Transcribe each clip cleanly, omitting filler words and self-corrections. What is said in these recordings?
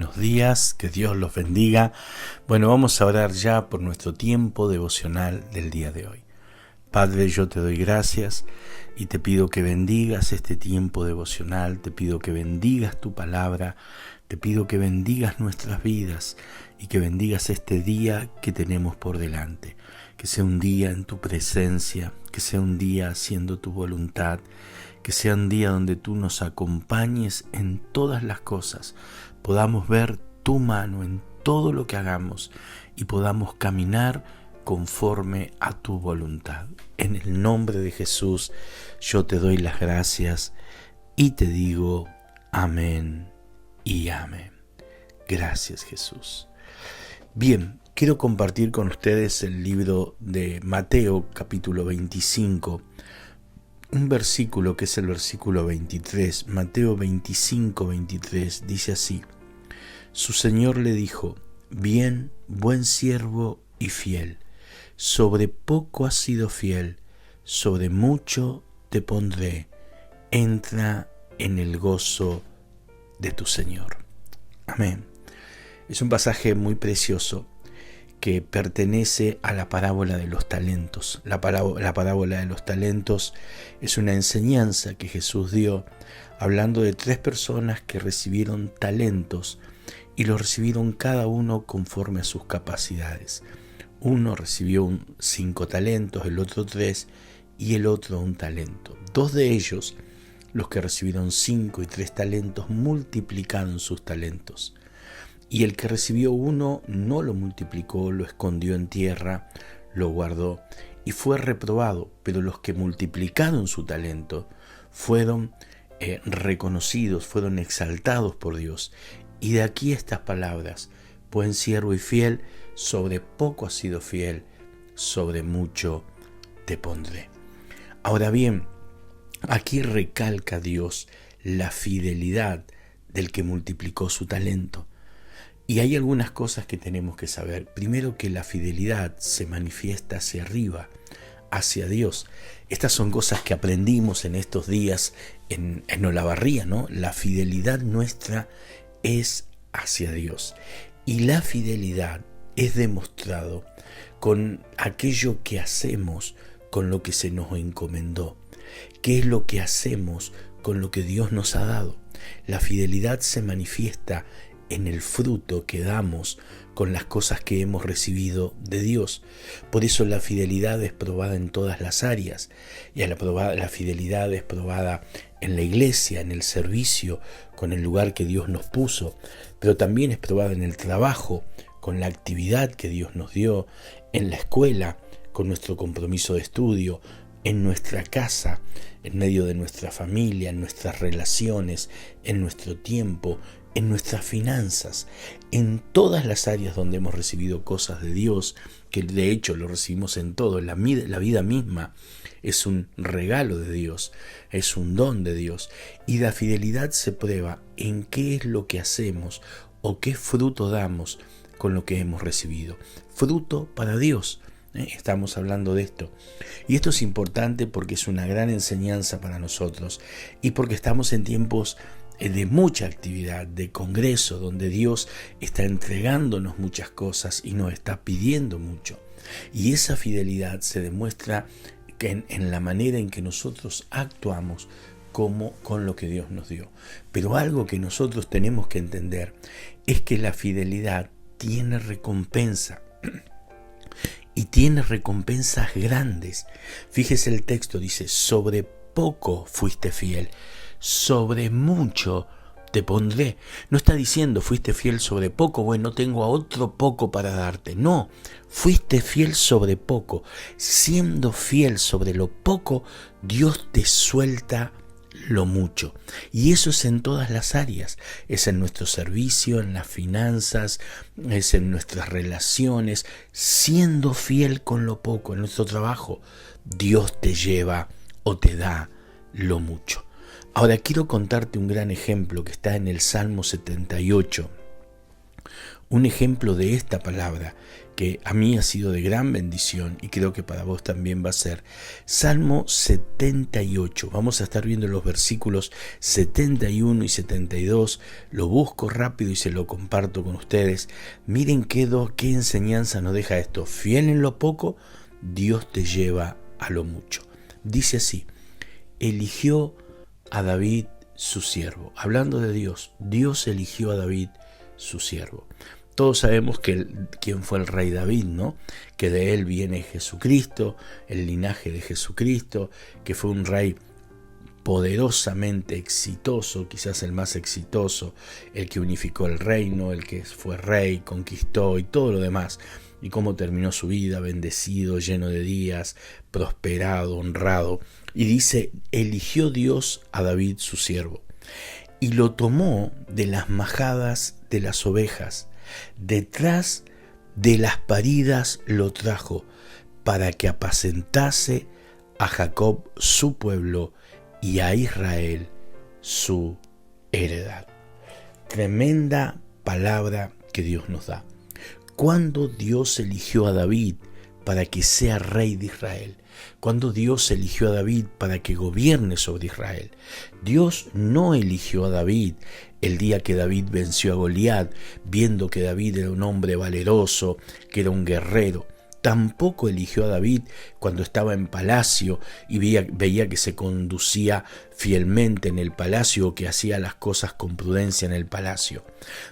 buenos días, que Dios los bendiga. Bueno, vamos a orar ya por nuestro tiempo devocional del día de hoy. Padre, yo te doy gracias y te pido que bendigas este tiempo devocional, te pido que bendigas tu palabra, te pido que bendigas nuestras vidas y que bendigas este día que tenemos por delante. Que sea un día en tu presencia, que sea un día haciendo tu voluntad, que sea un día donde tú nos acompañes en todas las cosas, podamos ver tu mano en todo lo que hagamos y podamos caminar conforme a tu voluntad. En el nombre de Jesús yo te doy las gracias y te digo amén y amén. Gracias, Jesús. Bien, quiero compartir con ustedes el libro de Mateo capítulo 25, un versículo que es el versículo 23. Mateo 25, 23 dice así: Su Señor le dijo: Bien, buen siervo y fiel, sobre poco has sido fiel, sobre mucho te pondré, entra en el gozo de tu Señor. Amén. Es un pasaje muy precioso que pertenece a la parábola de los talentos. La parábola de los talentos es una enseñanza que Jesús dio hablando de 3 personas que recibieron talentos y los recibieron cada uno conforme a sus capacidades. Uno recibió 5 talentos, el otro 3 y el otro 1 talento. 2 de ellos, los que recibieron 5 y 3 talentos, multiplicaron sus talentos. Y el que recibió 1 no lo multiplicó, lo escondió en tierra, lo guardó y fue reprobado. Pero los que multiplicaron su talento fueron reconocidos, fueron exaltados por Dios. Y de aquí estas palabras: buen siervo y fiel, sobre poco has sido fiel, sobre mucho te pondré. Ahora bien, aquí recalca Dios la fidelidad del que multiplicó su talento. Y hay algunas cosas que tenemos que saber. Primero, que la fidelidad se manifiesta hacia arriba, hacia Dios. Estas son cosas que aprendimos en estos días en Olavarría, ¿no? La fidelidad nuestra es hacia Dios. Y la fidelidad es demostrado con aquello que hacemos, con lo que se nos encomendó. ¿Qué es lo que hacemos con lo que Dios nos ha dado? La fidelidad se manifiesta en el fruto que damos con las cosas que hemos recibido de Dios. Por eso la fidelidad es probada en todas las áreas. Y la fidelidad es probada en la iglesia, en el servicio, con el lugar que Dios nos puso. Pero también es probada en el trabajo, con la actividad que Dios nos dio, en la escuela, con nuestro compromiso de estudio, en nuestra casa, en medio de nuestra familia, en nuestras relaciones, en nuestro tiempo, en nuestras finanzas, en todas las áreas donde hemos recibido cosas de Dios, que de hecho lo recibimos en todo. La vida misma es un regalo de Dios, es un don de Dios. Y la fidelidad se prueba en qué es lo que hacemos o qué fruto damos con lo que hemos recibido. Fruto para Dios. Estamos hablando de esto. Y esto es importante porque es una gran enseñanza para nosotros y porque estamos en tiempos de mucha actividad, de congreso, donde Dios está entregándonos muchas cosas y nos está pidiendo mucho. Y esa fidelidad se demuestra en la manera en que nosotros actuamos como con lo que Dios nos dio. Pero algo que nosotros tenemos que entender es que la fidelidad tiene recompensa. Y tiene recompensas grandes. Fíjese el texto, dice: sobre poco fuiste fiel, sobre mucho te pondré. No está diciendo fuiste fiel sobre poco, bueno, tengo a otro poco para darte. No, fuiste fiel sobre poco. Siendo fiel sobre lo poco, Dios te suelta lo mucho. Y eso es en todas las áreas. Es en nuestro servicio, en las finanzas, es en nuestras relaciones. Siendo fiel con lo poco, en nuestro trabajo, Dios te lleva o te da lo mucho. Ahora quiero contarte un gran ejemplo que está en el Salmo 78. Un ejemplo de esta palabra que a mí ha sido de gran bendición y creo que para vos también va a ser. Salmo 78. Vamos a estar viendo los versículos 71 y 72. Lo busco rápido y se lo comparto con ustedes. Miren qué enseñanza nos deja esto. Fiel en lo poco, Dios te lleva a lo mucho. Dice así: eligió a David su siervo. Hablando de Dios, Dios eligió a David su siervo. Todos sabemos quién fue el rey David, ¿no? Que de él viene Jesucristo, el linaje de Jesucristo, que fue un rey poderosamente exitoso, quizás el más exitoso, el que unificó el reino, el que fue rey, conquistó y todo lo demás. Y cómo terminó su vida, bendecido, lleno de días, prosperado, honrado. Y dice, eligió Dios a David su siervo, y lo tomó de las majadas de las ovejas, detrás de las paridas lo trajo, para que apacentase a Jacob su pueblo y a Israel su heredad. Tremenda palabra que Dios nos da. Cuando Dios eligió a David para que sea rey de Israel, cuando Dios eligió a David para que gobierne sobre Israel, Dios no eligió a David el día que David venció a Goliat, viendo que David era un hombre valeroso, que era un guerrero. Tampoco eligió a David cuando estaba en palacio y veía que se conducía fielmente en el palacio o que hacía las cosas con prudencia en el palacio.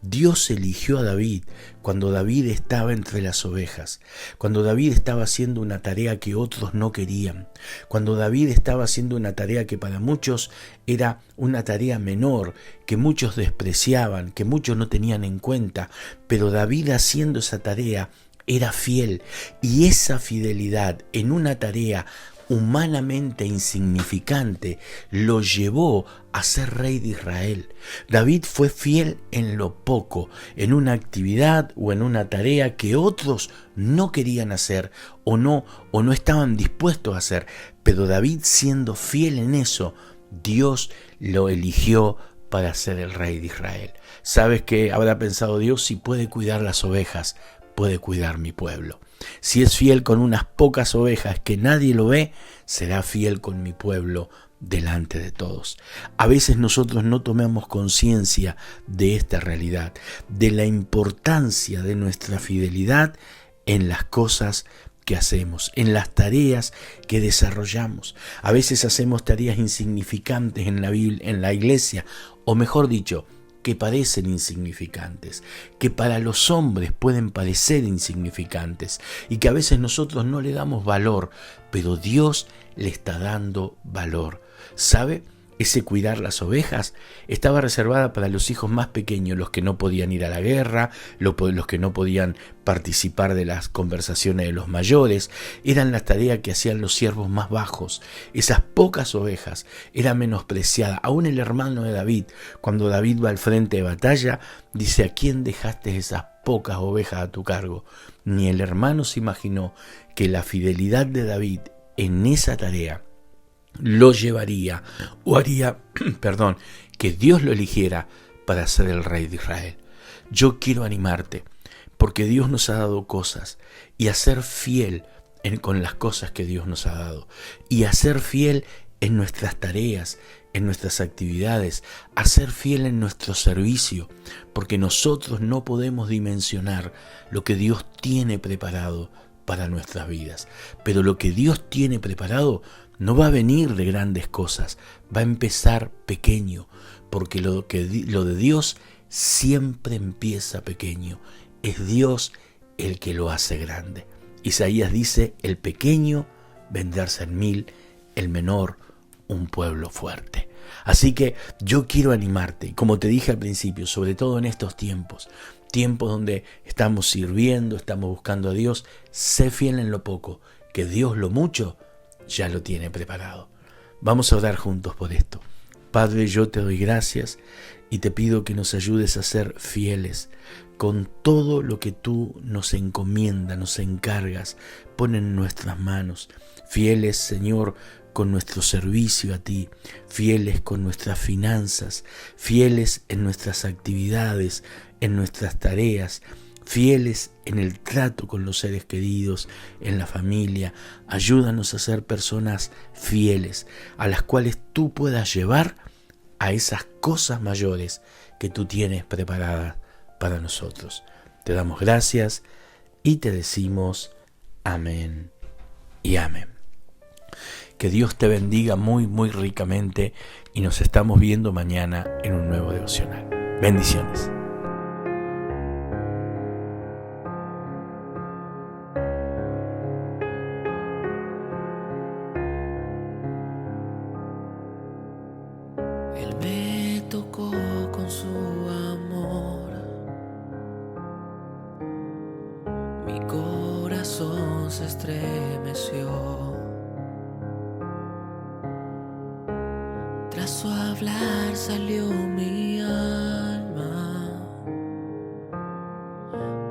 Dios eligió a David cuando David estaba entre las ovejas, cuando David estaba haciendo una tarea que otros no querían, cuando David estaba haciendo una tarea que para muchos era una tarea menor, que muchos despreciaban, que muchos no tenían en cuenta, pero David haciendo esa tarea era fiel, y esa fidelidad en una tarea humanamente insignificante lo llevó a ser rey de Israel. David fue fiel en lo poco, en una actividad o en una tarea que otros no querían hacer o no estaban dispuestos a hacer, pero David, siendo fiel en eso, Dios lo eligió para ser el rey de Israel. ¿Sabes qué habrá pensado Dios? Si puede cuidar las ovejas, puede cuidar mi pueblo. Si es fiel con unas pocas ovejas que nadie lo ve, será fiel con mi pueblo delante de todos. A veces nosotros no tomamos conciencia de esta realidad, de la importancia de nuestra fidelidad en las cosas que hacemos, en las tareas que desarrollamos. A veces hacemos tareas insignificantes en la iglesia, o mejor dicho, que parecen insignificantes, que para los hombres pueden parecer insignificantes y que a veces nosotros no le damos valor, pero Dios le está dando valor. ¿Sabe? Ese cuidar las ovejas estaba reservada para los hijos más pequeños, los que no podían ir a la guerra, los que no podían participar de las conversaciones de los mayores. Eran las tareas que hacían los siervos más bajos. Esas pocas ovejas eran menospreciadas. Aún el hermano de David, cuando David va al frente de batalla, dice: ¿a quién dejaste esas pocas ovejas a tu cargo? Ni el hermano se imaginó que la fidelidad de David en esa tarea lo llevaría o haría, que Dios lo eligiera para ser el rey de Israel. Yo quiero animarte, porque Dios nos ha dado cosas, y a ser fiel con las cosas que Dios nos ha dado, y a ser fiel en nuestras tareas, en nuestras actividades, a ser fiel en nuestro servicio, porque nosotros no podemos dimensionar lo que Dios tiene preparado para nuestras vidas. Pero lo que Dios tiene preparado no va a venir de grandes cosas, va a empezar pequeño, porque lo de Dios siempre empieza pequeño. Es Dios el que lo hace grande. Isaías dice: el pequeño vendrá a ser 1000, el menor un pueblo fuerte. Así que yo quiero animarte, y como te dije al principio, sobre todo en estos tiempos donde estamos sirviendo, estamos buscando a Dios, sé fiel en lo poco, que Dios lo mucho ya lo tiene preparado. Vamos a orar juntos por esto. Padre, yo te doy gracias y te pido que nos ayudes a ser fieles con todo lo que tú nos encomiendas, nos encargas, pon en nuestras manos. Fieles, Señor, con nuestro servicio a ti, fieles con nuestras finanzas, fieles en nuestras actividades, en nuestras tareas, fieles en el trato con los seres queridos, en la familia. Ayúdanos a ser personas fieles, a las cuales tú puedas llevar a esas cosas mayores que tú tienes preparadas para nosotros. Te damos gracias y te decimos amén y amén. Que Dios te bendiga muy, muy ricamente y nos estamos viendo mañana en un nuevo devocional. Bendiciones. Él me tocó con su amor, mi corazón se estremeció. Tras su hablar salió mi alma.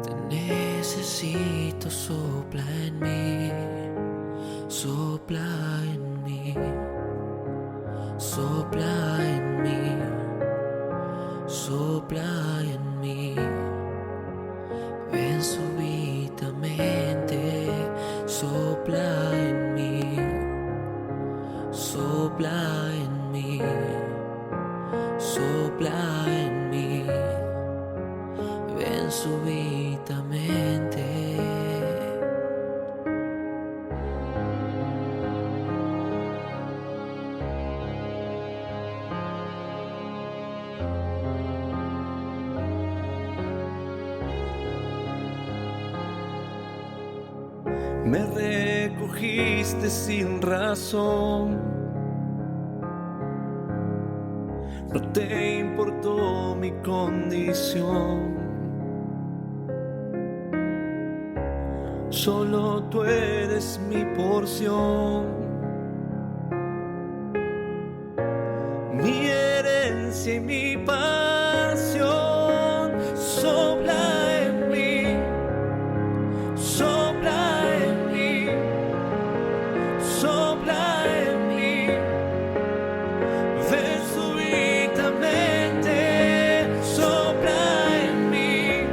Te necesito, sopla en mí, sopla en mí, sopla en mí, sopla en mí. Ven súbitamente, sopla en mí, sopla en mí, sopla en mí. Ven súbitamente. Me recogiste sin razón, no te importó mi condición. Solo tú eres mi porción, mi herencia y mi pasión. Sopla en mí, sopla en mí, sopla en mí. Ven súbitamente, sopla en mí,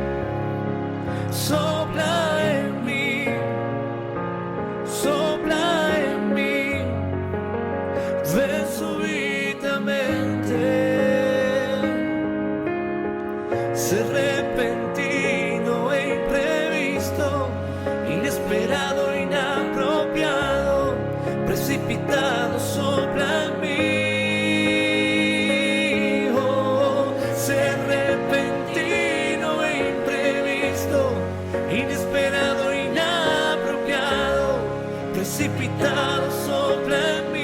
sopla en mí, sopla en mí. Ven súbitamente. Ser repentino e imprevisto, inesperado, inapropiado, precipitado, sopla en mí. Oh, ser repentino e imprevisto, inesperado, inapropiado, precipitado, sopla en mí.